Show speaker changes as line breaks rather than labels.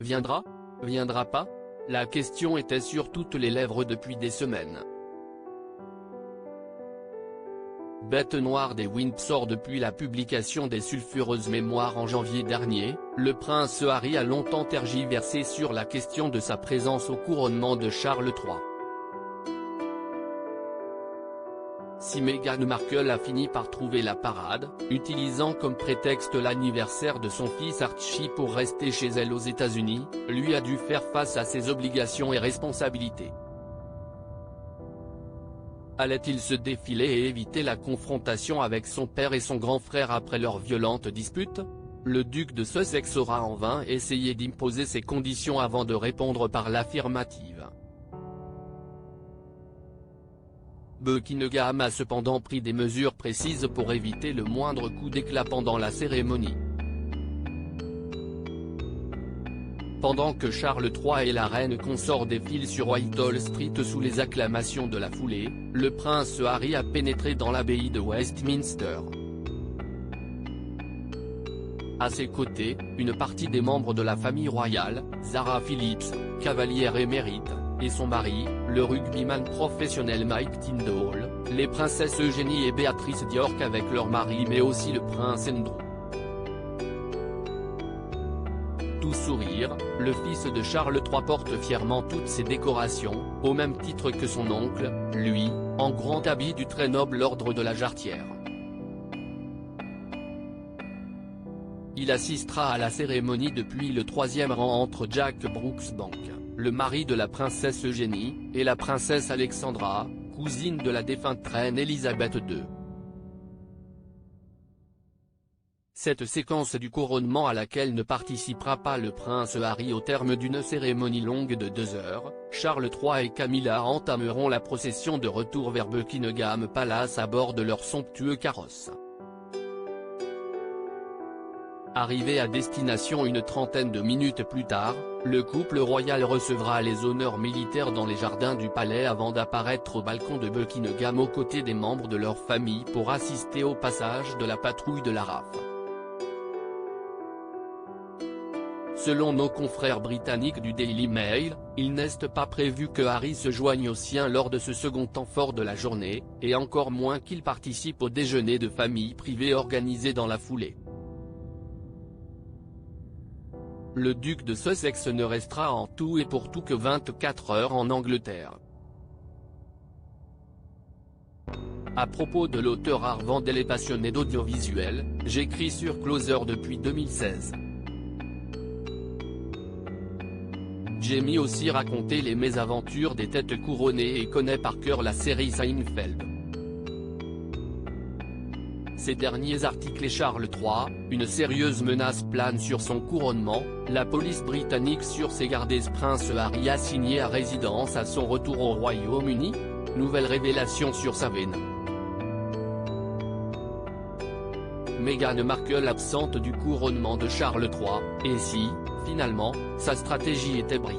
Viendra? Viendra pas? La question était sur toutes les lèvres depuis des semaines. Bête noire des Windsor. Depuis la publication des sulfureuses mémoires en janvier dernier, le prince Harry a longtemps tergiversé sur la question de sa présence au couronnement de Charles III. Si Meghan Markle a fini par trouver la parade, utilisant comme prétexte l'anniversaire de son fils Archie pour rester chez elle aux États-Unis, lui a dû faire face à ses obligations et responsabilités. Allait-il se défiler et éviter la confrontation avec son père et son grand frère après leur violente dispute? Le duc de Sussex aura en vain essayé d'imposer ses conditions avant de répondre par l'affirmative. Buckingham a cependant pris des mesures précises pour éviter le moindre coup d'éclat pendant la cérémonie. Pendant que Charles III et la reine consort défilent sur Whitehall Street sous les acclamations de la foulée, le prince Harry a pénétré dans l'abbaye de Westminster. À ses côtés, une partie des membres de la famille royale, Zara Phillips, cavalière émérite, et son mari, le rugbyman professionnel Mike Tindall, les princesses Eugénie et Béatrice d'York avec leur mari mais aussi le prince Andrew. Tout sourire, le fils de Charles III porte fièrement toutes ses décorations, au même titre que son oncle, lui, en grand habit du très noble ordre de la Jarretière. Il assistera à la cérémonie depuis le troisième rang entre Jack Brooksbank, le mari de la princesse Eugénie, et la princesse Alexandra, cousine de la défunte reine Elisabeth II. Cette séquence du couronnement à laquelle ne participera pas le prince Harry au terme d'une cérémonie longue de 2 heures, Charles III et Camilla entameront la procession de retour vers Buckingham Palace à bord de leur somptueux carrosse. Arrivé à destination une trentaine de minutes plus tard, le couple royal recevra les honneurs militaires dans les jardins du palais avant d'apparaître au balcon de Buckingham aux côtés des membres de leur famille pour assister au passage de la patrouille de la RAF. Selon nos confrères britanniques du Daily Mail, il n'est pas prévu que Harry se joigne aux siens lors de ce second temps fort de la journée, et encore moins qu'il participe au déjeuner de famille privé organisé dans la foulée. Le duc de Sussex ne restera en tout et pour tout que 24 heures en Angleterre. À propos de l'auteur Arvandel et passionné d'audiovisuel, j'écris sur Closer depuis 2016. Jamie aussi raconté les mésaventures des têtes couronnées et connaît par cœur la série Seinfeld. Ces derniers articles et Charles III, une sérieuse menace plane sur son couronnement, la police britannique sur ses gardes. Prince Harry assigné à résidence à son retour au Royaume-Uni? Nouvelle révélation sur sa veine. Meghan Markle absente du couronnement de Charles III, et si, finalement, sa stratégie était brique.